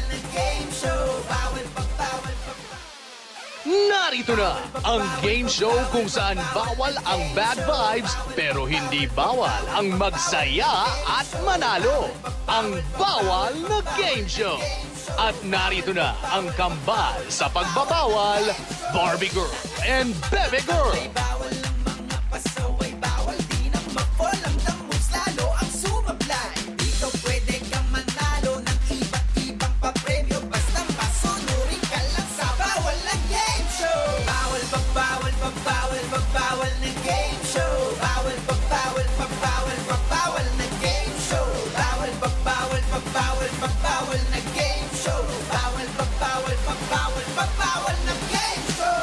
ng game show. Narito na ang game show kung saan bawal ang bad vibes pero hindi bawal ang magsaya at manalo. Ang Bawal na Game Show. At narito na ang kambal sa pagbabawal, Barbie Girl and Bebe Girl. Bawal ang mga pasaway, bawal din ang mag-fall. Ang damos lalo ang sumablay. Dito pwede kang manalo ng iba't ibang papremyo. Basta masunurin ka lang sa Bawal na Game Show. Bawal na game show. Bawal na game show. Bawal na game show. Bawal na game show.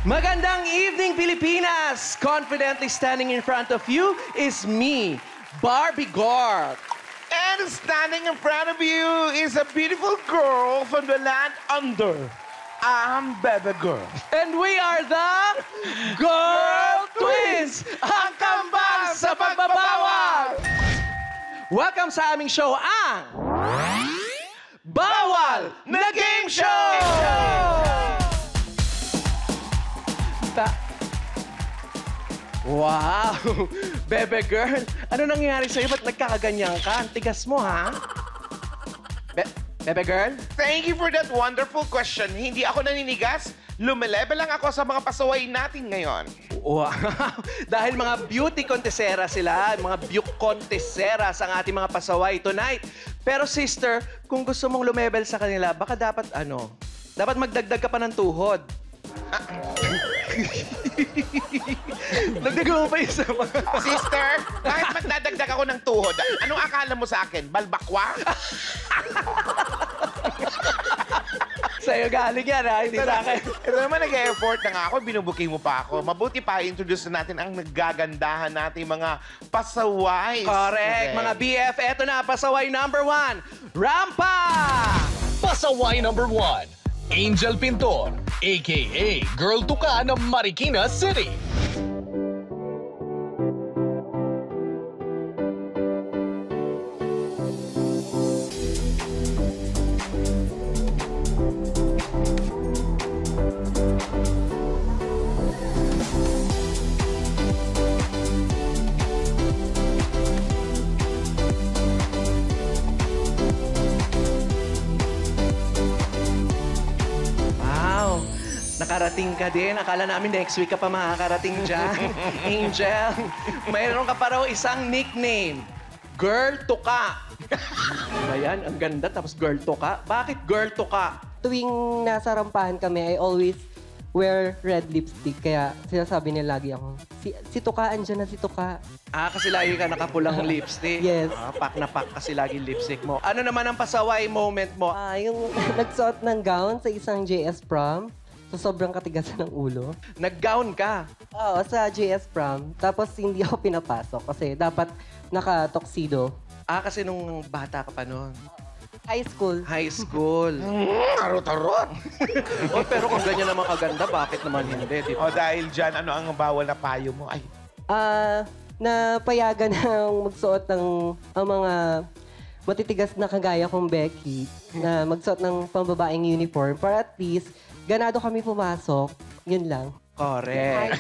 Magandang evening, Pilipinas! Confidently standing in front of you is me, Barbie Girl. And standing in front of you is a beautiful girl from the land under. I'm Bebe Girl. And we are the Girl Twins! Ang kambal sa pagbabawal! Welcome sa aming show, ang Bawal na Game Show! Wow! Bebe Girl, ano nangyayari sa'yo? Ba't nagkakaganyan ka? Ang tigas mo, ha? Bebe Girl? Thank you for that wonderful question. Hindi ako naninigas. Lumelevel lang ako sa mga pasaway natin ngayon. Wow! Dahil mga beauty contestera sila, mga beauty contesteras ang ating mga pasaway tonight. Pero sister, kung gusto mong lumebel sa kanila, baka dapat dapat magdagdag ka pa ng tuhod. Nagdagdag mo pa isa pa. Sister, kahit magdadagdag ako ng tuhod, anong akala mo sa akin? Balbakwa? Sa'yo galing yan, ha? Hindi sa akin. Ito naman, nag-e-effort na nga ako. Binubuking mo pa ako. Mabuti pa, introduce na natin ang nagagandahan nating mga pasaway. Correct. Okay. Mga BF, eto na, pasaway number 1, Rampa! Pasaway number 1, Angel Pintor, a.k.a. Girl Tuka ng Marikina City. Nakarating ka din. Akala namin next week ka pa makakarating dyan. Angel, mayroon ka pa raw isang nickname. Girl Tuka. Diba yan? Ang ganda. Tapos Girl Tuka. Bakit Girl Tuka? Tuwing nasa rampahan kami, I always wear red lipstick. Kaya sinasabi nila lagi ako, si Tuka, andyan na si Tuka. Kasi lagi ka nakapulang lipstick. Yes. Pak na pak kasi lagi lipstick mo. Ano naman ang pasaway moment mo? Yung nagsuot ng gown sa isang JS prom. So, sobrang katigasan ng ulo. Nag-gown ka. Oo, sa JS prom. Tapos, hindi ako pinapasok kasi dapat naka-tuxedo. Kasi nung bata ka pa noon. High school. High school. Tarot-tarot. Pero kung ganyan naman kaganda, bakit naman hindi? O dahil dyan, ano ang bawal na payo mo? Ay, Napayagan ng magsuot ng ang mga matitigas na kagaya kong Becky na magsuot ng pambabaeng uniform para at least ganado kami pumasok. Yun lang. Correct.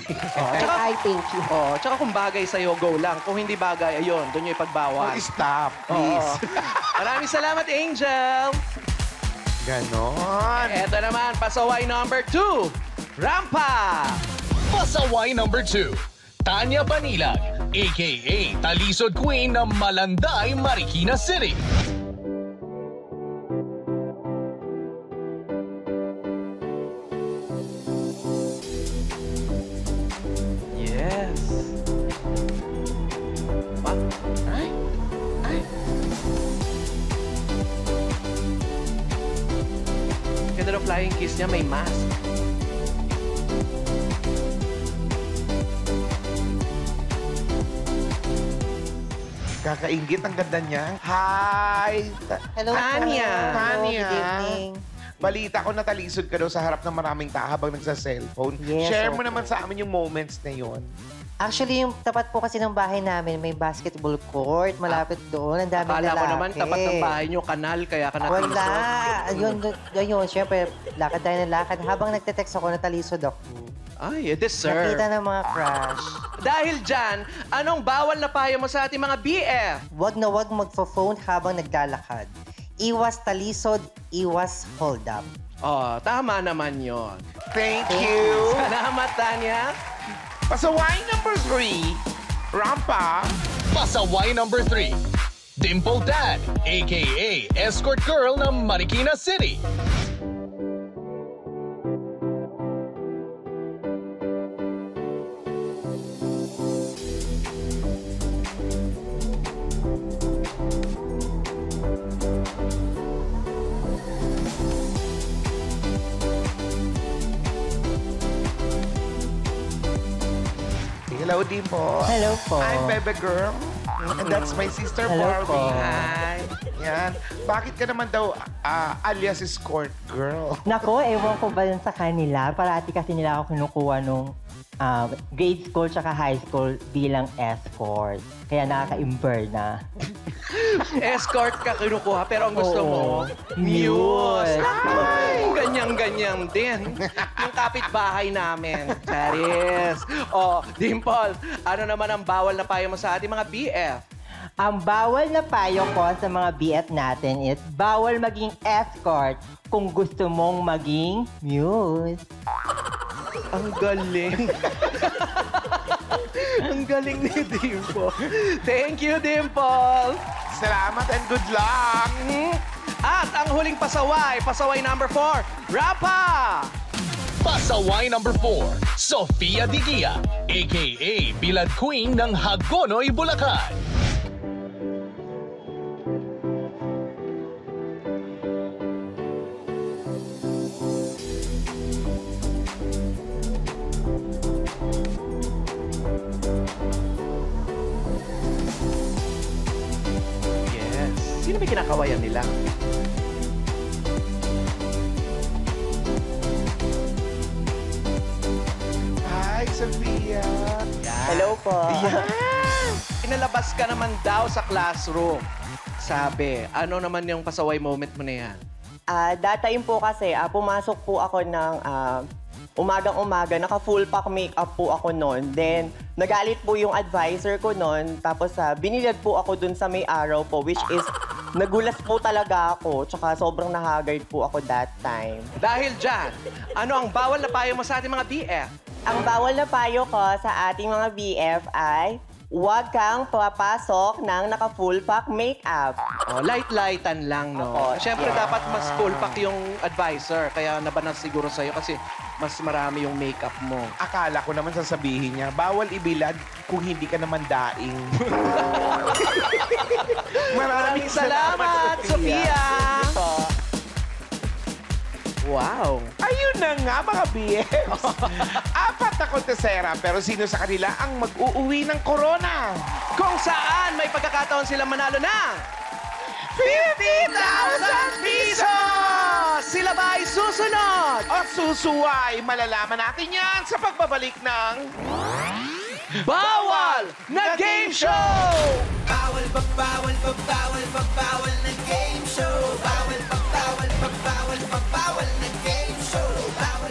I thank you. Tsaka kung bagay sa'yo, go lang. Kung hindi bagay, ayun, doon yung ipagbawal. stop, please. Maraming salamat, Angel. Ganon. Eto naman, pasaway number 2, Rampa. Pasaway number 2, Tanya Banilag, a.k.a. Talisod Queen ng Malanday, Marikina City. Yes. Ganda ng flying kiss niya, may mask. Kakaingit ang ganda niya. Hi! Hello, Tanya. Tanya. Good evening. Balita ko natalisod ka daw sa harap ng maraming tao habang nagsa-cellphone. Yes, Share mo opo. naman sa amin yung moments na yon. Actually, yung tapat po kasi ng bahay namin, may basketball court. Malapit doon. Ang daming Akala lalaki. ko naman, tapat ng bahay nyo, kanal, kaya ka natalisod. Wala. Ayun, syempre, lakad tayo ng lakad. Habang nagte-text ako, natalisod ako. Ay, deserve. Nakita ng mga crush. Dahil dyan, anong bawal na payo mo sa ating mga BF? Wag na wag magpo-phone habang naglalakad. Iwas talisod, iwas hold up. Oh, tama naman yon. Thank you. Salamat, Tanya. Pasaway number 3, Rampa. Pasaway number 3, Dimple Dad, a.k.a. Escort Girl ng Marikina City. Hello, Dimple. Hello po. I'm Bebe Girl. And that's my sister, Hello Barbie. po. Hi. Yan. Bakit ka naman daw alias escort girl? Nako, ewan ko ba yun sa kanila? Parati kasi nila ako kinukuha nung grade school tsaka high school bilang escort. Kaya nakaka-imber na. Escort ka kinukuha, pero ang gusto mo, Oo. muse. Muse. Ay, ganyan-ganyan din. Yung kapitbahay namin. Charis. Oh, Dimple, ano naman ang bawal na payo mo sa ating mga BF? Ang bawal na payo ko sa mga BF natin is bawal maging escort kung gusto mong maging muse. Ang galing. Ang galing ni Dimple. Thank you, Dimple. Salamat and good luck. At ang huling pasaway, pasaway number 4, Rapa! Pasaway number 4, Sofia Digia, a.k.a. Bilad Queen ng Hagonoy, Bulacan. Yes. Sino may kinakawayan nila? Hi, Sophia. Hello po. Inalabas ka naman daw sa classroom. Sabi, ano naman yung pasaway moment mo na yan? That time po kasi, pumasok po ako ng umagang-umaga, naka-full pack makeup po ako noon. Then, nagalit po yung advisor ko noon. Tapos, binilad po ako dun sa may araw po, which is, nagulas po talaga ako. Tsaka sobrang nahagard po ako that time. Dahil dyan, ano ang bawal na payo mo sa ating mga BF? Ang bawal na payo ko sa ating mga BF ay, huwag kang papasok ng naka-full pack makeup. Oh, light-lightan lang, no? Opo. Siyempre, dapat mas full pack yung advisor. Kaya nabanang siguro sa'yo kasi mas marami yung makeup mo. Akala ko naman sasabihin niya, bawal ibilad kung hindi ka naman daing. Maraming salamat, Sofia! Wow! Ayun na nga, mga BFs. 4 na kontesera, pero sino sa kanila ang mag-uuwi ng corona? Kung saan may pagkakataon silang manalo ng 50,000 pesos! Sila ba ay susunod? O susuway, malalaman natin yan sa pagbabalik ng... Bawal na Game Show! Bawal na game show. Bawal na game show. Bawal na game show. Bawal.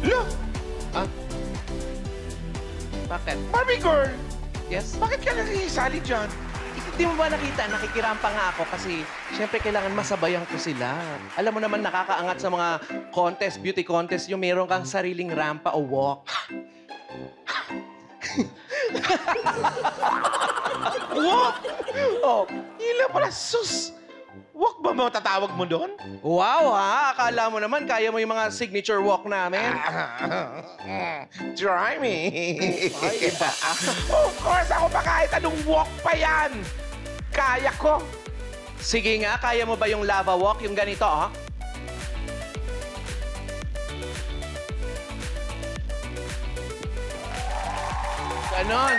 Look, Bakit? Barbie girl, Yes? bakit ka nakikisali dyan? Hindi mo ba nakita? Nakikirampa nga ako kasi syempre kailangan masabayan ko sila. Alam mo naman nakakaangat sa mga contest, beauty contest, yung meron kang sariling rampa o walk. Walk! Oh, hila pala, sus! Walk ba matatawag mo doon? Wow ha! Akala mo naman kaya mo yung mga signature walk namin. Try me. Of course, ako pa kahit anong walk pa yan. Kaya ko. Sige nga, kaya mo ba yung lava walk? Yung ganito, oh? Ganon.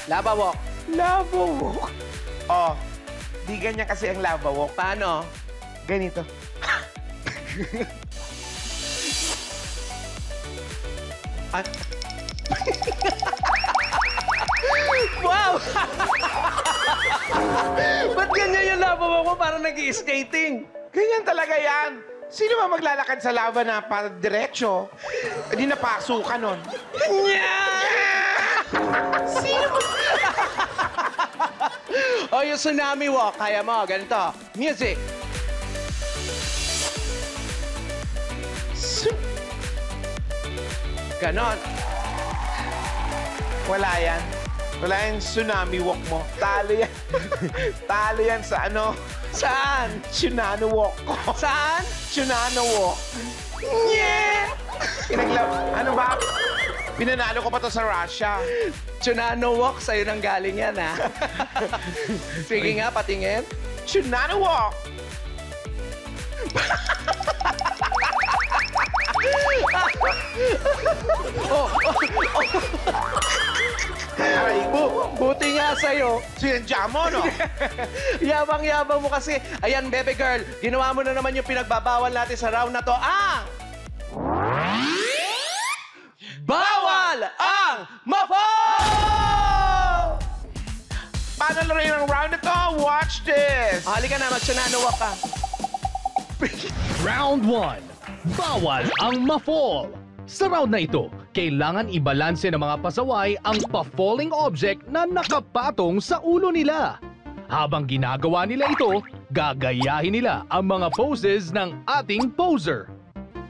Lava walk. Lava walk. Oh, di ganyan kasi ang lava walk. Paano? Ganito. At... wow! Ba't ganyan yung lava walk mo? Parang nag-i-skating. Ganyan talaga yan. Sino ba maglalakad sa lava na para diretso? Hindi napasukan nun. Sino? O, yung tsunami walk. Kaya mo, ganito. Music. Ganon. Wala yan. Wala yung tsunami walk mo. Talo yan. Talo yan sa ano? Saan? Tsunami walk ko. Saan? Tsunami walk. Yeah! Ano ba? Pinanalo ko pa to sa Russia. Tsunano walk, sa'yo nang galing yan, ha? Sige nga, patingin. Tsunami walk. Aray mo. Buti nga sa'yo. Sinadya mo, no? Yabang-yabang mo kasi. Ayan, baby girl, ginawa mo na naman yung pinagbabawal natin sa round na to. Bawal ang ma-fall! Paano laruin ang round na to? Watch this! Halika na, mag-tsunano walk ka. Round 1. Bawal ang ma-fall. Sa round na ito, kailangan ibalanse ng mga pasaway ang pa-falling object na nakapatong sa ulo nila. Habang ginagawa nila ito, gagayahin nila ang mga poses ng ating poser.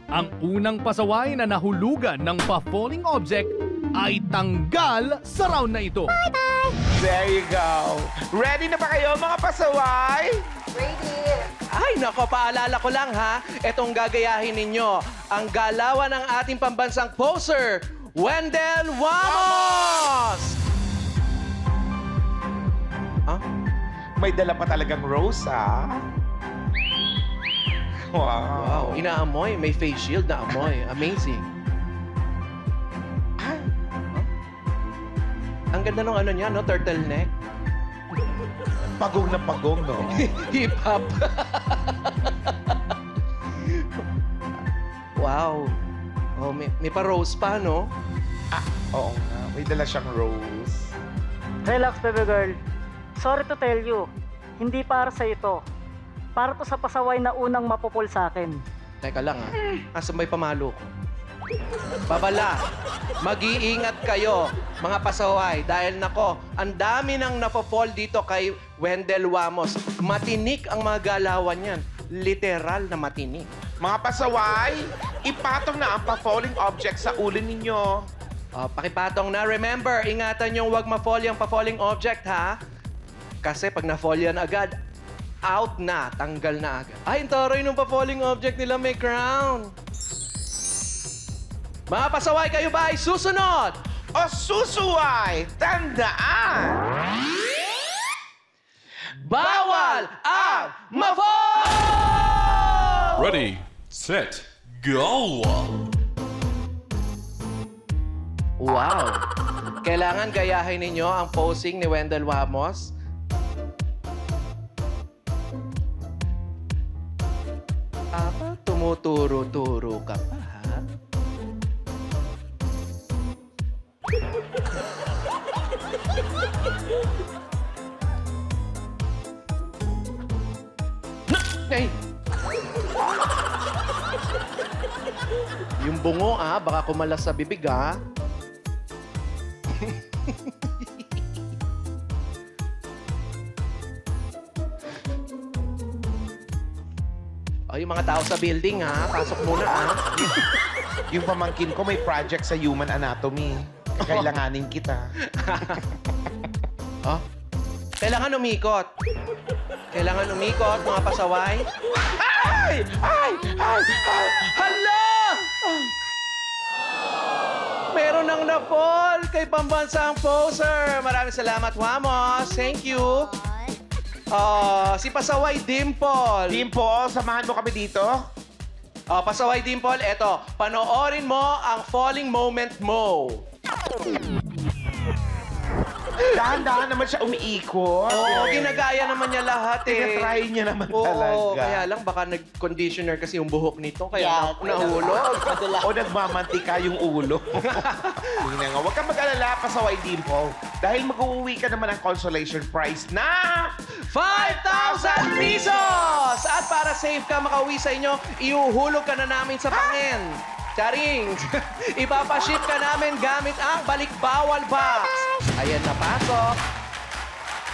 Ang unang pasaway na nahulugan ng pa-falling object ay tanggal sa round na ito. There you go. Ready na ba kayo, mga pasaway? Ay, nako, paalala ko lang ha. Itong gagayahin ninyo, ang galawan ng ating pambansang poser, Wendell Wamos! Huh? May dala pa talagang rose, ha? Wow, inaamoy. May face shield na amoy. Amazing. Ay, Ang ganda nung ano niya, no? Turtleneck. pagong na pagong, no? Hip-hop. Wow. Oh, may pa-rose pa, no? Ah, oo nga. May dala siyang rose. Relax, baby girl. Sorry to tell you, hindi para sa ito. Para to sa pasaway na unang mapupul sa akin. Teka lang, ha? Asa may pamalo ko? Babala, mag-iingat kayo, mga pasaway. Dahil nako, ang dami nang napopol dito kay Wendell Wamos. Matinik ang mga galawan niyan. Literal na matinik. Mga pasaway, ipatong na ang pa-falling object sa ulo ninyo. Pakipatong na. Remember, ingatan yung wag ma-fall yung pa-falling object, ha? Kasi pag na-fall yan agad, out na, tanggal na agad. Ay, ang taray nung pa-falling object nila may crown. Mga pasaway, kayo ba ay susunod? O susuway, tandaan! Bawal ang ma-fall! Ready, set, go! Wow! Kailangan gayahin ninyo ang posing ni Wendell Wamos. Tumuturo-turo ka pa, ha? Ay! Yung bungo, baka kumalas sa bibig, Ay, yung mga tao sa building, pasok muna, Yung pamangkin ko may project sa human anatomy. Kailanganin kita. Kailangan umikot. Kailangan umikot, mga pasaway. Ay! Ay! Ay! Ay! Hala! Meron nang na-fall kay pambansang poser. Maraming salamat, Wamos. Thank you. Si Pasaway Dimple. Dimple, samahan mo kami dito. Pasaway Dimple, eto. Panoorin mo ang falling moment mo. Dahan-dahan naman siya umiikot. Oo, ginagaya naman niya lahat eh. Tinatry niya naman Oo, talaga. kaya lang baka nag-conditioner kasi yung buhok nito, kaya Yeah, nahulog. O nagmamantika yung ulo. Yun na nga. Huwag kang mag-alala, Pasaway Dimple. Dahil mag-uwi ka naman ng consolation prize na 5,000 pesos! At para safe ka makauwi sa inyo, iuhulog ka na namin sa pangin. Charing! Ipapaship ka namin gamit ang balikbawal box. Ayan, napasok.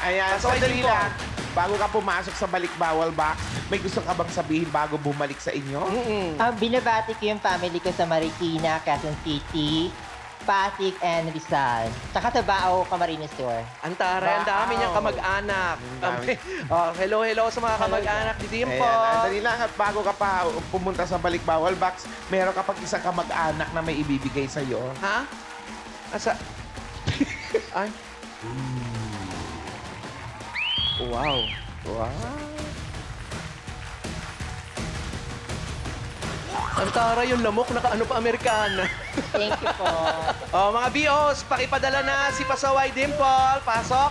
Ayan, Pasaway sandali Dimple. lang. Bago ka pumasok sa balikbawal box, may gusto ka bang sabihin bago bumalik sa inyo? Binabati ko yung family ko sa Marikina, Quezon City, Pasig, and Rizal. Tsaka sa Bao, Camarines Sur. Ang taray, ang dami niyang kamag-anak. Hello sa mga kamag-anak ni Dimple. Ayan, dali lang at bago ka pa pumunta sa balikbawal box, meron ka pag isang kamag-anak na may ibibigay sa'yo. Ha? Asa? Ay. Wow. Ang taray yung lamok, naka-ano pa Amerikana. Thank you po. Mga BOs, pakipadala na si Pasaway Dimple. Pasok.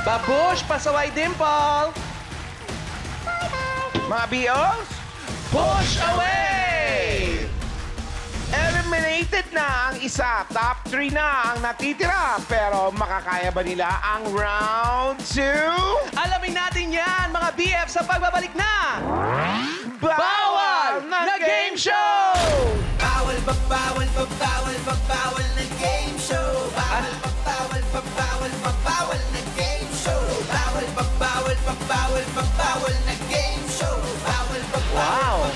Babush, Pasaway Dimple. Mga BOs, Push away! eliminated na ang isa. Top 3 na ang natitira. Pero makakaya ba nila ang round 2? Alamin natin yan, mga BF, sa pagbabalik na Bawal na Game Show! Bawal na game show. Bawal na game show. Bawal na game show. Wow!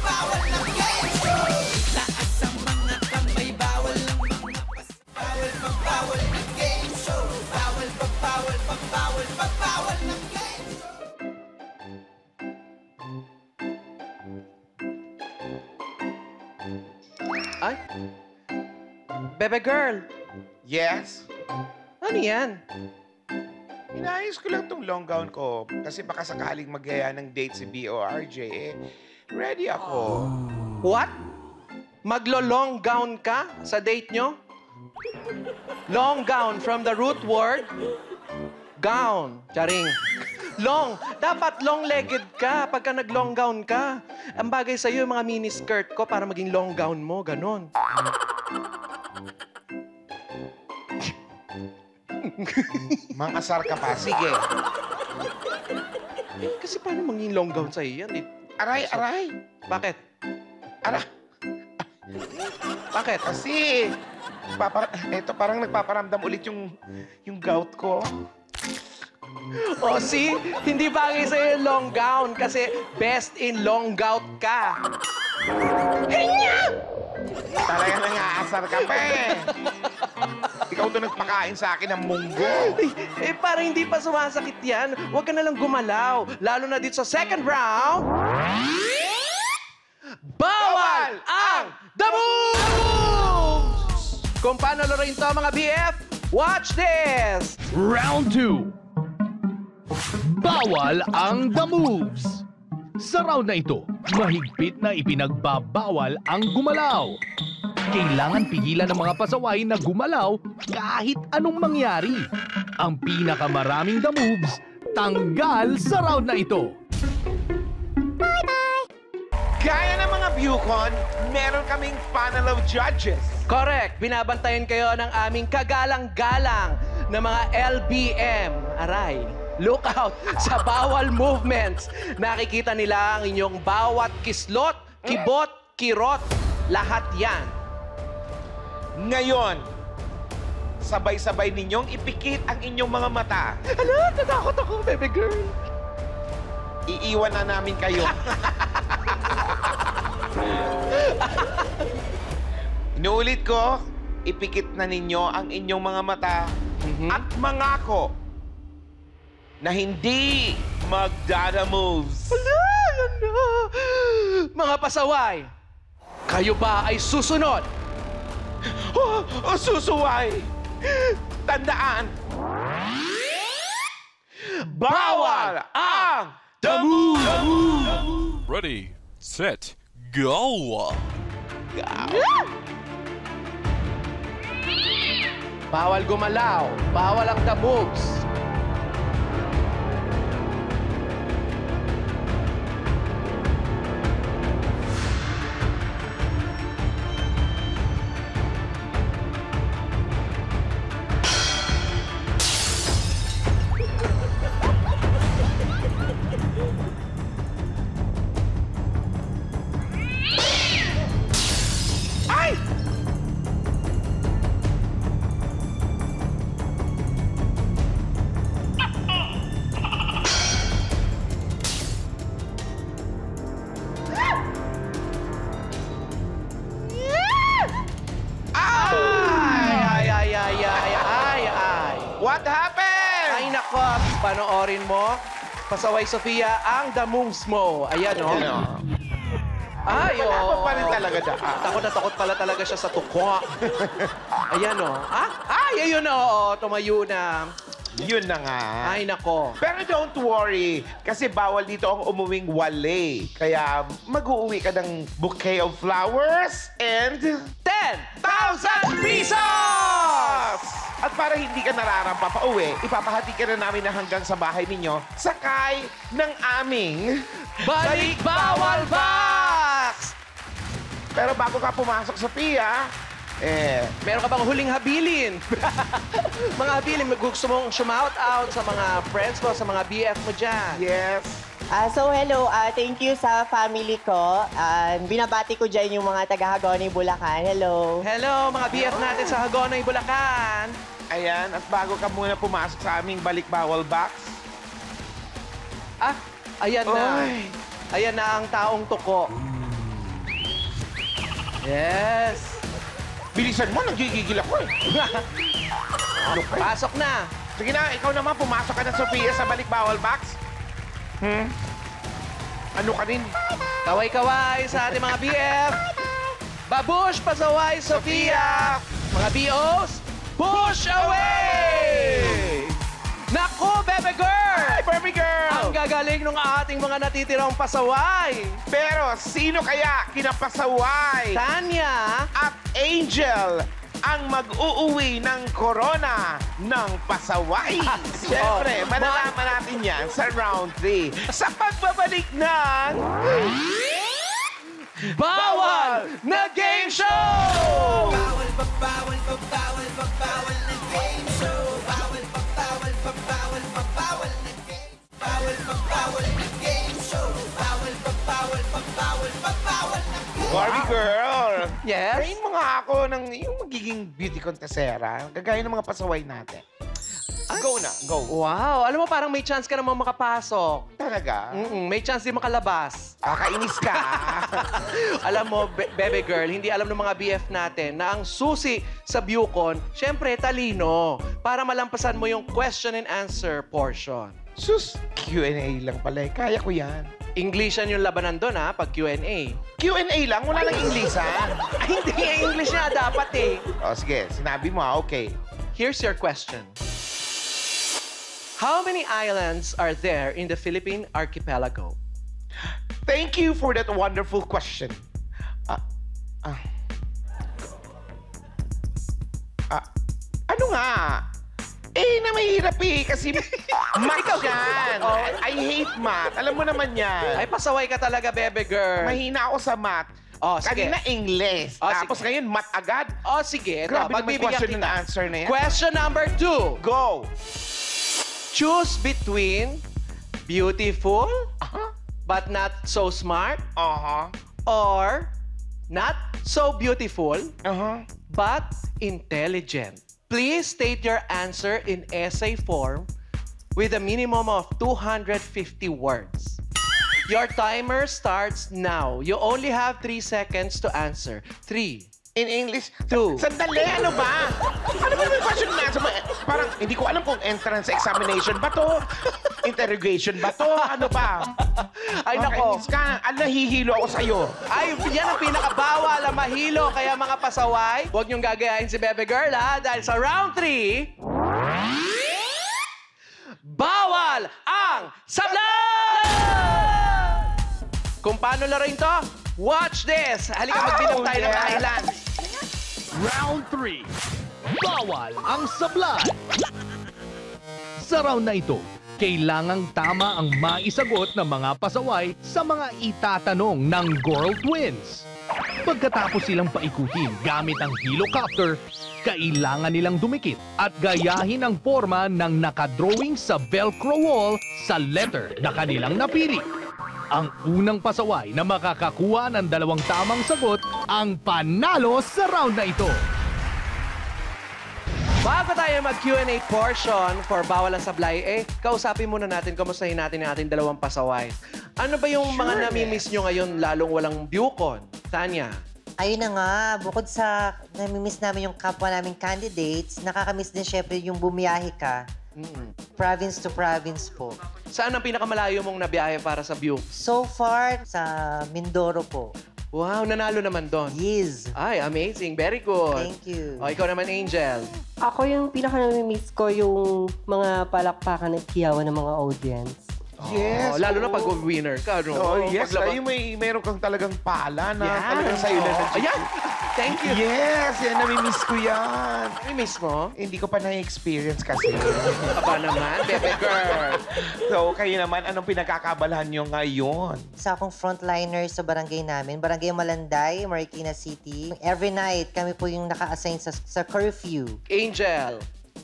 Bawal na game show. Taas ang mga kamay, bawal ang mga bawal na game show. Bawal na game show. Ay? Bebe girl, Yes? ano yan? Inayos ko lang tong long gown ko kasi baka sakaling magyaya ng date si BORJ. Ready ako. What? Maglo-long gown ka sa date nyo? Long gown from the root word? Gown. Charing. Long. Dapat long-legged ka pagka nag-long gown ka. Ang bagay sa'yo yung mga mini skirt ko para maging long gown mo. Ganon. Mang-asar ka pa. Sige. Kasi paano maging long gown sa'yo yan? Aray. Bakit? Aray. Bakit? Kasi, parang nagpaparamdam ulit yung gout ko. O see, hindi bagay sa'yo yung long gown kasi best in long gout ka. Hinya! Talaga nang-aasar ka pa eh. Ikaw to nagpakain sa akin ng munggo. Para hindi pa sumasakit yan, huwag ka na lang gumalaw. Lalo na dito sa second round. Bawal ang The Moves! Kung paano laruin to, mga BF, watch this! Round 2. Bawal ang The Moves. Sa round na ito, mahigpit na ipinagbabawal ang gumalaw. Kailangan pigilan ng mga pasaway na gumalaw kahit anong mangyari. Ang pinakamaraming The Moves, tanggal sa round na ito. Gaya ng mga Viewcon, meron kaming panel of judges. Correct. Binabantayan kayo ng aming kagalang-galang na mga LBM. Aray. Look out sa bawal movements. Nakikita nila ang inyong bawat kislot, kibot, kirot. Lahat yan. Ngayon, sabay-sabay ninyong ipikit ang inyong mga mata. Ala, natakot ako, baby girl. Iiwan na namin kayo. Inuulit ko, ipikit na ninyo ang inyong mga mata at mangako na hindi magdada moves. Ala, mga pasaway, kayo ba ay susunod? Susuway! Tandaan, Bawal ang tabu! Ready, set, go! Bawal gumalaw. Bawal ang the moves. What happened? Ay, nako. Panoorin mo. Pasaway, Sofia, ang the moves mo. Ayan, oh. Ay, Wala oh. pa rin talaga daan. Takot na takot pala talaga siya sa tuko. Ayan, oh. Ay, ayun, oh. Tumayo na. Yun na nga. Ay, nako. Pero don't worry, kasi bawal dito ang umuwing wale. Kaya mag-uuwi ka ng bouquet of flowers and 10,000 pesos! At para hindi ka nararampa pa uwi, ipapahati ka na namin na hanggang sa bahay ninyo, sakay ng aming Balik Bawal Box! Pero bago ka pumasok sa PIA, meron ka bang huling habilin? Mga habilin, gusto mong shout out sa mga friends mo, sa mga BF mo dyan. yes. So hello, thank you sa family ko. Binabati ko dyan yung mga taga-Hagonoy, Bulacan. Hello. Hello, mga BF natin sa Hagonoy, Bulacan. Ayan, at bago ka muna pumasok sa aming Balik Bawal Box, Ayan na. Oy. Ayan na ang taong tuko. Yes. bilisan mo, nagigigil ako eh. Pasok na. Sige na, ikaw naman, pumasok ka na, Sofia, sa Balik Bawal Box. Ano ka rin? Kaway-kaway sa ating mga BF. Babush, pasaway, Sofia. Mga BOs, push away! Naku, Bebe Girl! Hi, Barbie Girl! Ang gagaling ng ating mga natitirang pasaway. Pero sino kaya kinapasaway Tanya, at Angel ang mag-uuwi ng corona ng pasaway? Siyempre, malalaman natin yan sa round 3 sa pagbabalik ng... Bawal na Game Show! Bawal pa, bawal pa, bawal pa, bawal na game show. Bawal pa, bawal pa, bawal pa, bawal na game. Bawal pa, bawal na game show. Bawal pa, bawal pa, bawal pa, bawal na game. Barbie Girl! Yes? Train mo nga ako ng yung magiging beauty contestera, kagaya ng mga pasaway natin. Go na, go. Wow, alam mo parang may chance ka namang makapasok. Talaga? May chance din makalabas. Kakainis ka. Alam mo, Bebe Girl, hindi alam ng mga BF natin na ang susi sa Bucon, syempre, talino. Para malampasan mo yung question and answer portion. Sus, Q&A lang pala eh. Kaya ko yan. Englishan yung labanan doon, ha, pag Q&A. Q&A lang? Wala nang English, ha? Ay, hindi English na dapat eh. O, sige. Sinabi mo, ha? Okay. Here's your question. How many islands are there in the Philippine archipelago? Thank you for that wonderful question. Ano nga? Na mahirap eh, kasi math yan. I hate math. Alam mo naman yan. Ay, pasaway ka talaga, Bebe Girl. Mahina ako sa math. Oh, sige. Kanina English. Oh, Tapos sige. ngayon, math agad. Oh, sige. Ito, Grabe naman pagbibigyan question kita. and answer na yan. Question number 2. Go! Choose between beautiful but not so smart or not so beautiful but intelligent. Please state your answer in essay form with a minimum of 250 words. Your timer starts now. You only have 3 seconds to answer. 3. In English? 2. Sandali, ano ba? Ano ba yung question na answer mo? Parang hindi ko alam kung entrance examination ba to? Interrogation ba to? Ano ba? Ay, nako. Kainis ka. Nahihilo ako sa'yo. Ay, yan ang pinakabawal ang mahilo. Kaya mga pasaway, huwag niyong gagayahin si Bebe Girl, ha? Dahil sa round 3, bawal Bawal ang sablay! Kung paano laruin to, watch this. Halika magbilang tayo ng islands. Round 3. Bawal ang sablay. Sa round na ito, kailangang tama ang maisagot ng mga pasaway sa mga itatanong ng Girl Twins. Pagkatapos silang paikutin gamit ang helicopter, kailangan nilang dumikit at gayahin ang forma ng nakadrawing sa Velcro wall sa letter na kanilang napili. Ang unang pasaway na makakakuha ng 2 tamang sagot ang panalo sa round na ito. Bago tayo mag-Q&A portion for Bawal ang Sablay, kausapin muna natin, kamustahin natin ang ating 2 pasaway. Ano ba yung mga namimiss nyo ngayon lalong walang Bucon? Tanya? Ayun na nga, bukod sa namimiss namin yung kapwa naming candidates, nakakamiss din syempre yung bumiyahe ka. Province to province po. Saan ang pinakamalayo mong nabiyahe para sa Bucon? So far, sa Mindoro po. Wow, nanalo naman doon. Yes. Ay, amazing. Very good. Thank you. O, ikaw naman, Angel. Ako yung pinaka-namimiss ko yung mga palakpakan at hiyawan ng mga audience. Yes. Oh, lalo na pag winner ka, no? Oh, yes. Paglabas- Ay, meron kang talagang pala na Yan. talagang sa'yo na Oh, ayan. Thank you. Yes, yan. Namimiss ko yan. Namimiss mo? Hindi ko pa na-experience kasi. Aba naman, bebe girl. So, kayo naman, anong pinagkakabalahan nyo ngayon? Isa akong frontliner sa barangay namin, Barangay Malanday, Marikina City. Every night, kami po yung naka-assign sa curfew. Angel.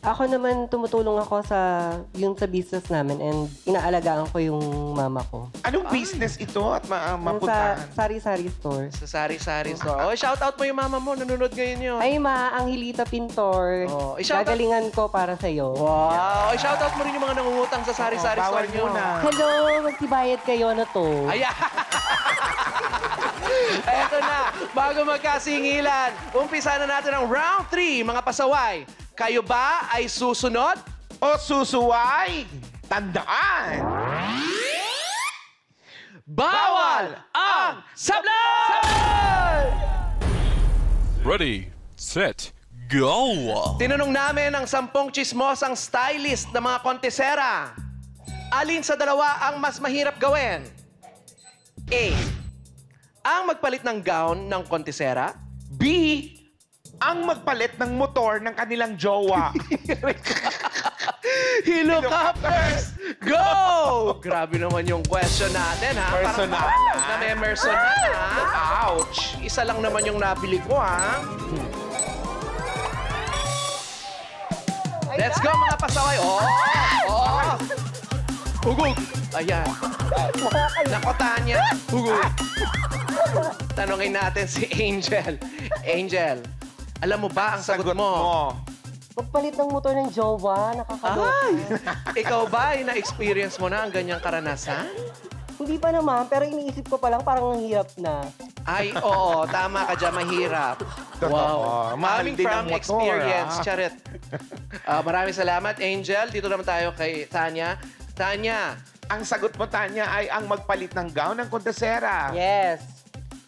Ako naman, tumutulong ako sa business namin and inaalagaan ko yung mama ko. Anong business ito at Sa mapuntahan? sari-sari store. Sa sari-sari store. Oh, shout out mo yung mama mo. Nanonood ngayon yun. Ay, Ma, Angelita Pintor. Oh, i-shoutout- Gagalingan ko para sa'yo. Wow. Shout out mo rin yung mga nangungutang sa sari-sari Bawal store nyo. muna. Hello, magsibayad kayo na to. Ayan. Eto na. Bago magkasingilan, umpisa na natin ang round 3, mga pasaway. Kayo ba ay susunod? O susuway? Tandaan! Bawal ang sablay! Ready, set, go! Tinanong namin ang 10 chismosang stylist na mga kontesera. Alin sa dalawa ang mas mahirap gawin? A. Ang magpalit ng gown ng kontesera. B. Ang magpalit ng motor ng kanilang jowa. Helicopters, go! Grabe naman yung question natin, ha? Personal, Parang ha? na may personal, ha? Ouch! Isa lang naman yung nabili ko, ha? Let's go, mga pasaway. Oh! Hugog! Ayan. Nako, Tanya. Hugog. Tanungin natin si Angel. Angel, alam mo ba ang sagot mo? Magpalit ng motor ng jowa, nakakaloka. Ay! Ikaw ba ay na-experience mo na ang ganyang karanasan? Hindi pa naman, pero iniisip ko pa lang parang ang hirap na. Ay, oo. Tama ka dyan. Mahirap. Totoo. Mahal Coming din from ang motor, experience. ah. Charet. Maraming salamat, Angel. Dito naman tayo kay Tanya. Tanya. Ang sagot mo, Tanya, ay ang magpalit ng gown ng kontesera. Yes.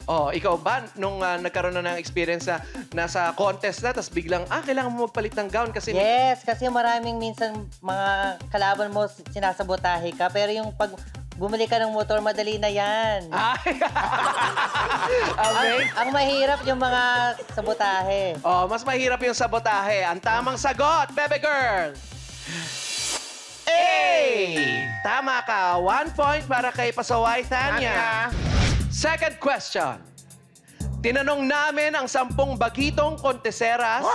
Oh, ikaw ba, nung nagkaroon na ng experience na nasa contest na, tapos biglang, kailangan mo magpalit ng gown kasi... Yes, kasi maraming minsan mga kalaban mo sinasabotahe ka, pero yung pag bumili ka ng motor, madali na yan. Ay! Ang mahirap yung mga sabotahe. Oh, mas mahirap yung sabotahe. Ang tamang sagot, Bebe Girl! A! Tama ka. 1 point para kay Pasaway Tanya. Second question. Tinanong namin ang 10 bagitong konteseras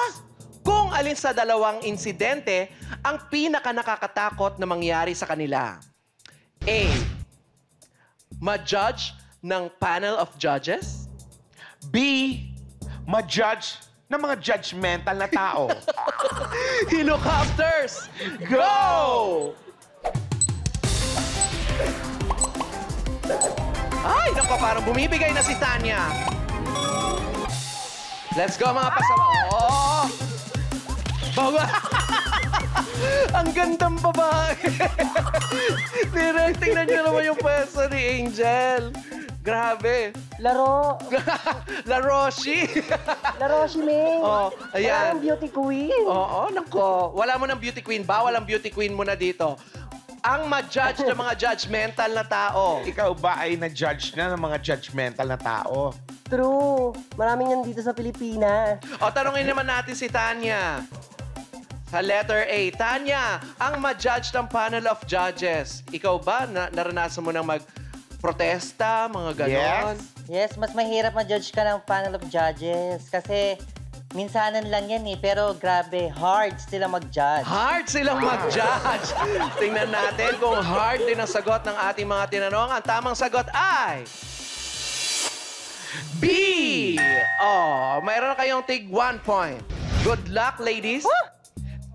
kung alin sa dalawang insidente ang pinaka-nakakatakot na mangyari sa kanila. A. Ma-judge ng panel of judges. B. Ma-judge ng mga judgmental na tao. Helicopters, go! Ay, naku, parang bumibigay na si Tanya. Let's go, mga pasawa. Oh! Bawa! Ang gandang babae. Direct, tingnan niyo naman yung pwesto ni Angel. Grabe. Laro. La Roshi. Laro si Ming. Oh, ayan. Wala ang beauty queen. Oo, nako. Wala mo ng beauty queen. Bawal ang beauty queen mo na dito. ang ma-judge ng mga judgmental na tao. Ikaw ba ay na-judge na ng mga judgmental na tao? True. Maraming yan dito sa Pilipinas. O, tanungin naman natin si Tanya. Sa letter A, Tanya, ang ma-judge ng panel of judges. Ikaw ba, naranasan mo nang mag-protesta, mga ganon? Yes, mas mahirap ma-judge ka ng panel of judges. Kasi minsanan lang yan pero grabe, hard sila mag-judge. Hard silang mag-judge. Tingnan natin kung hard din ang sagot ng ating mga tinanong. Ang tamang sagot ay... B! Oh, mayroon kayong tig 1 point. Good luck, ladies.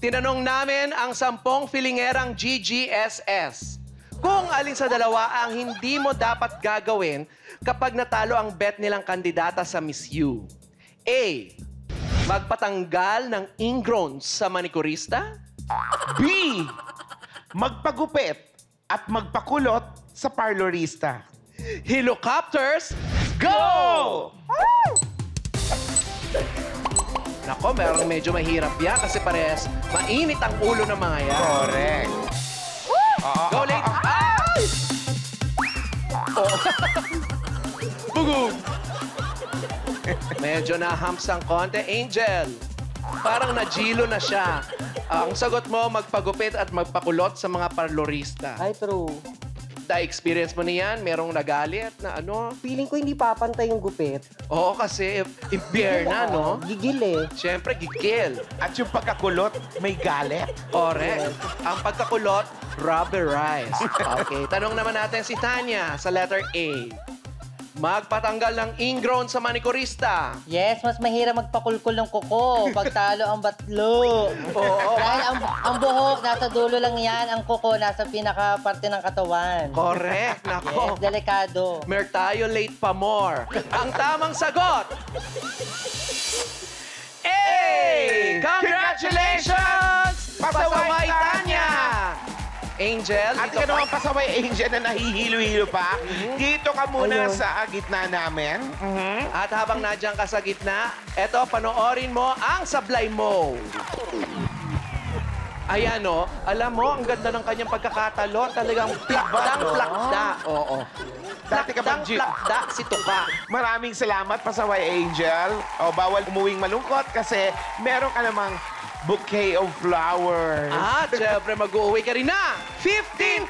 Tinanong namin ang 10 filingerang GGSS. Kung alin sa dalawa ang hindi mo dapat gagawin kapag natalo ang bet nilang kandidata sa Miss U. A. Magpatanggal ng ingrown sa manikurista. B. Magpagupit at magpakulot sa parlorista. Helicopters, go! Nako, meron medyo mahirap yan kasi parehas mainit ang ulo ng mga yan. Correct. Go, late! Ay! Oh. Bugog! Medyo na-humps ang konti. Angel, parang najilo na siya. Ang sagot mo, magpagupit at magpakulot sa mga parlorista. Ay, true. Na-experience mo niyan? Merong nagalit na ano? Feeling ko hindi papantay yung gupit. Oo, kasi impare na, no? Gigil eh. Siyempre, gigil. At yung pagkakulot, may galit. Correct. Ang pagkakulot, rubberize. Okay, tanong naman natin si Tanya sa letter A. Magpatanggal ng ingrown sa manikurista. Yes, mas mahirap magpakulkul ng kuko. Pagtalo ang batlo. Oo. Dahil ang buhok, nasa dulo lang yan. Ang kuko, nasa pinaka-parte ng katawan. Correct. Nako. Yes, delikado. Mer tayo late pa more. Ang tamang sagot. A! Congratulations! Pasaway Tanya! Angel, At dito ikaw naman pasaway, Angel, na nahihilo-hilo pa. Dito ka muna Ayun. sa gitna namin. At habang nandiyan ka sa gitna, eto, panoorin mo ang sablay mo. Ayan, o. Alam mo, ang ganda ng kanyang pagkakatalo. Talagang plakdang-plakda. Oo. Dati ka bang Plakdang-plakda si Tuka. Maraming salamat, pasaway, Angel. O, bawal umuwing malungkot kasi meron ka namang bouquet of flowers. At syempre, mag-uwi ka rin na 15,000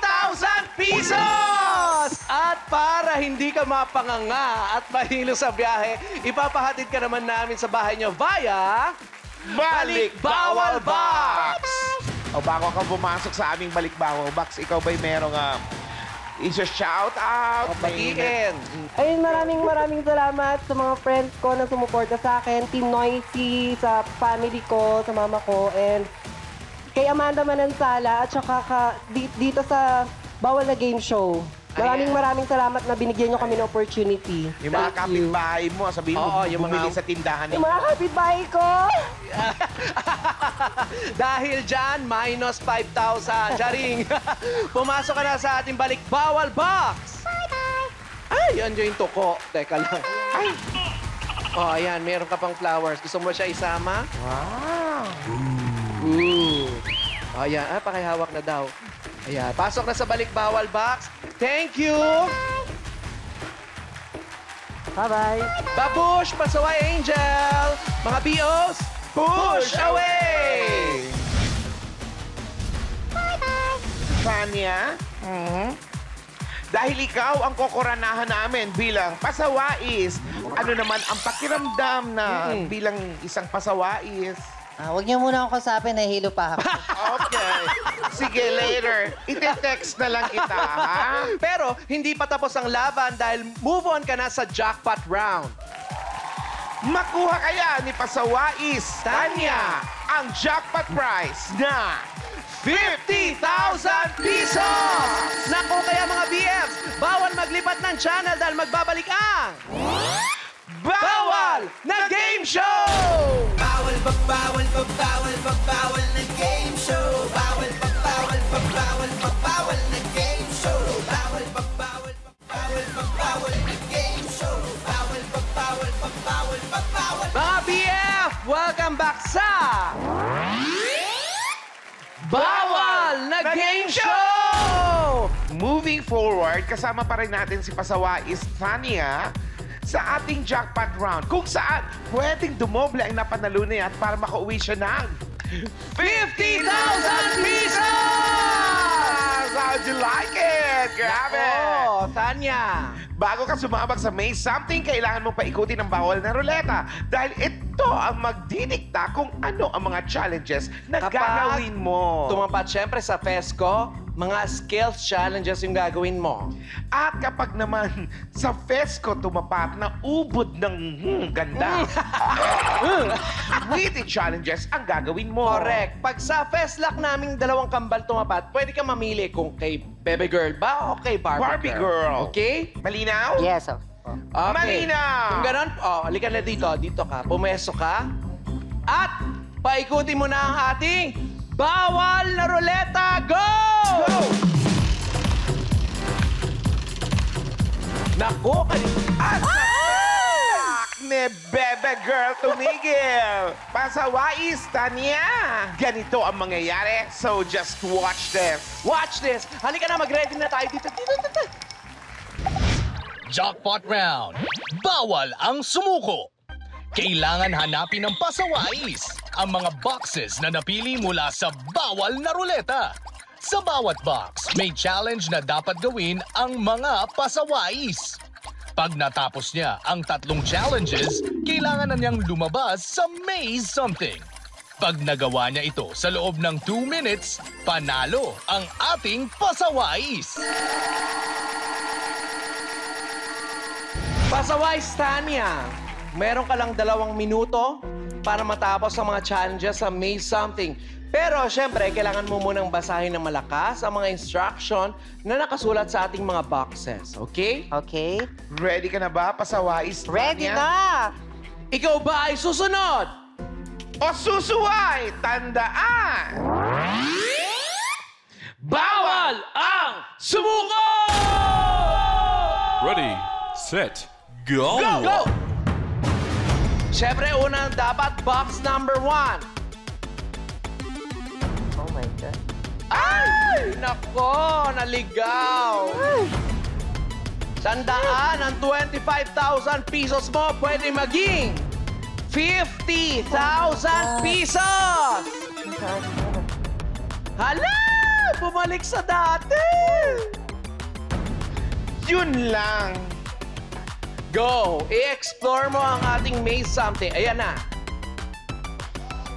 pesos! At para hindi ka mapanganga at mahilo sa biyahe, ipapahatid ka naman namin sa bahay niyo via... Balik Bawal Box! O bago ka pumasok sa aming Balik Bawal Box, ikaw ba'y merong isa-shout out? Batiin. Ayun, maraming salamat sa mga friends ko na sumuporta sa akin. Team Noisy, sa family ko, sa mama ko, and kay Amanda Manansala, at saka dito sa Bawal na Game Show. Maraming salamat na binigyan nyo kami ng opportunity. Yung mga kapitbahay mo, sabihin mo, Oo, yung bumili mga- sa tindahan Yung mga kapitbahay ko! Dahil dyan, minus 5,000. Charing! Pumasok ka na sa ating Balik Bawal Box! Bye-bye! Ay, yan yung tuko. Teka lang. Ay! Oh, ayan, meron ka pang flowers. Gusto mo siya isama? Wow! Ooh. Oh, ayan. Pakihawak na daw. Ayan, pasok na sa Balik Bawal Box. Thank you! Bye-bye! Babush, Pasaway Angel! Mga BOs, push away! Tanya, dahil ikaw ang kokoranahan namin bilang pasawais, ano naman ang pakiramdam na bilang isang pasawais? Huwag niyo muna akong kasapin, nahihilo pa ako. Okay. Sige, later. Ite-text na lang kita, ha? Pero hindi pa tapos ang laban dahil move on ka na sa jackpot round. Makuha kaya ni Pasawais Tanya ang jackpot prize na 50,000 pesos! Naku kaya mga BFs, bawal maglipat ng channel dahil magbabalik ang... Bawal na Game Show! Bawal na game show. Bawal na game show. Bawal na game show. Mga BF, welcome back sa... Bawal na Game Show! moving forward, kasama pa rin natin si Pasawais Tanya sa ating jackpot round kung saan pwedeng dumoble ang napanalo niya at para makauwi siya ng 50,000 pesos! How'd you like it? Grabe! Oh, Tanya! Bago ka sumabak sa May Something, kailangan mong paikutin ang bawal na ruleta dahil ito ang magdidikta kung ano ang mga challenges na gagawin mo. Tumapat syempre sa FESCO, mga skills challenges yung gagawin mo. At kapag naman sa FESCO tumapat na ubod ng ganda, witty challenges ang gagawin mo. Correct. Pag sa FESLAC naming dalawang kambal tumapat, pwede ka mamili kung kay Bebe Girl ba o kay Barbie Girl. Okay? Malinaw? Yes, Okay. Malinaw! Kung ganon, halika na dito. Dito ka. Pumeso ka. At paikutin mo na ang ating bawal na ruleta. Go! Go! Naku, At ni Bebe Girl tumigil. Pasawais, Tanya. Ganito ang mangyayari, so just watch this. watch this. Halika na, mag-ready na tayo dito. Dito. Jackpot round. Bawal ang sumuko. Kailangan hanapin ng pasawais ang mga boxes na napili mula sa bawal na ruleta. Sa bawat box, may challenge na dapat gawin ang mga pasawais. Pag natapos niya ang 3 challenges, kailangan na niyang lumabas sa Maze Something. Pag nagawa niya ito sa loob ng 2 minutes, panalo ang ating pasawais. Pasawais, Tanya. Meron ka lang 2 minuto para matapos ang mga challenges sa Maze Something. Pero, syempre, kailangan mo munang basahin ng malakas ang mga instruction na nakasulat sa ating mga boxes. Okay? Okay. Ready ka na ba, Pasawais, Tanya? Ready na! Ikaw ba ay susunod? O susuway, tandaan! Bawal ang sumuko! Ready, set, go! Go! Syempre, unang dapat box number 1. Oh my God. Ay! Nako, naligaw. Tandaan, ang 25,000 pesos mo pwede maging 50,000 pesos! Hala! Bumalik sa dati! Yun lang. Go! I-explore mo ang ating Maze Something. Ayan na.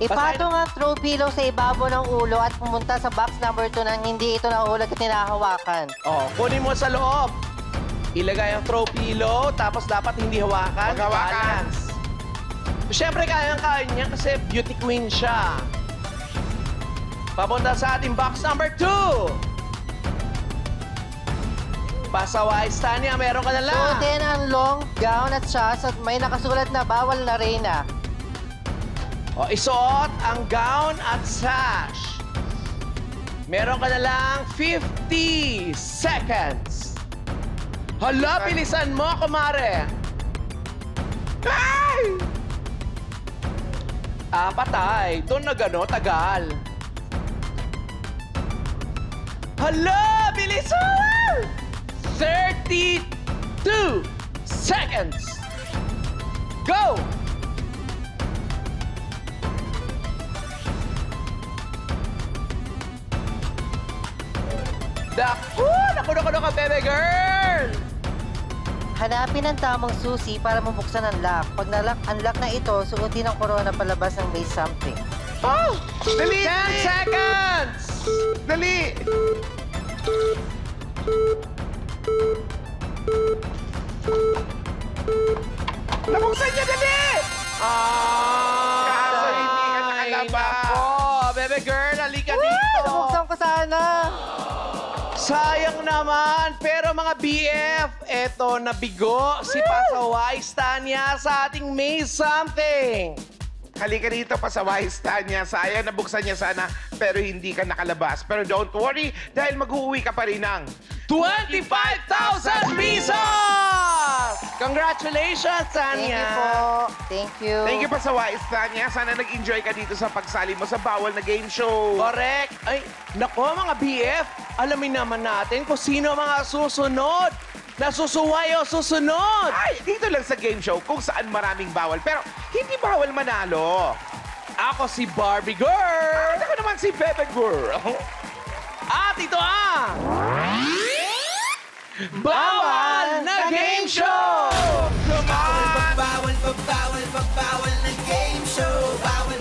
Ipatong ang throw pillow sa ibabaw ng ulo at pumunta sa box number 2 nang hindi ito nahulog at hinahawakan. Oh, kunin mo sa loob. Ilagay ang throw pillow, tapos dapat hindi hawakan. Paghawakan. Balance. Siyempre, kayang-kaya niya kasi beauty queen siya. Papunta sa ating box number 2. Pasawais, Tanya, meron ka na lang. Suotin ang long gown at shoes at may nakasulat na bawal na reyna. O, isuot ang gown at sash. Meron ka na lang 50 seconds. Hala, bilisan mo, kumare. Ay! Patay. Doon na gano, tagal. Hala, bilisan! 32 seconds. Go! Naku, Bebe Girl! Hanapin ang tamang susi para mabuksan ang lock. Pag unlock na ito, suotin ang corona palabas ng Maze Something. Oh! Dali! 10 seconds! Dali! Nabuksan niya, dali! Kaso hindi ka nakalaba. Nako, Bebe Girl, halika dito. Nabuksan ko sana. Sayang naman, pero mga BF, eto nabigo si Pasawais Tanya sa ating Maze Something. Halika dito, Pasawais, Tanya. Sayang nabuksan niya sana, pero hindi ka nakalabas. Pero don't worry, dahil mag-uwi ka pa rin ng 25,000 pesos! Congratulations, Thank Tanya! you po. Thank you. Thank you, Pasawais, Tanya. Sana nag-enjoy ka dito sa pagsali mo sa bawal na game show. Correct! Ay, nako mga BF, alamin naman natin kung sino mga susunod. Nasusuway o susunod! Ay, dito lang sa game show kung saan maraming bawal. Pero hindi bawal manalo. Ako si Barbie Girl! At ako naman si Pepe Girl. At ito ang... Bawal na Game Show! Come on! Bawal na game show. Bawal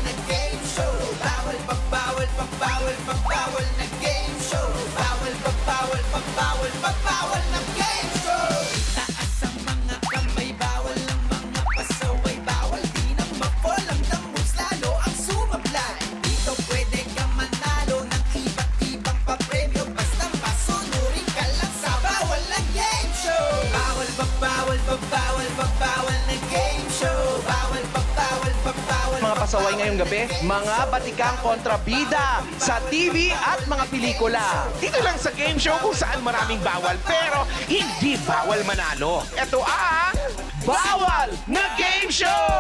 na game show. Bawal na game show. Bawal na game show. Itaas ang mga kamay, bawal ang mga pasaway. Bawal din ang ma-fall, ang damos lalo ang sumablay. Dito pwede ka manalo ng iba't ibang papremyo. Basta masunurin ka lang sa bawal na game show. Bawal na game show. Mga pasaway ngayong gabi, mga batikang kontrabida sa TV at mga pelikula. Dito lang sa game show kung saan maraming bawal pero hindi bawal manalo. Ito ang Bawal na Game Show!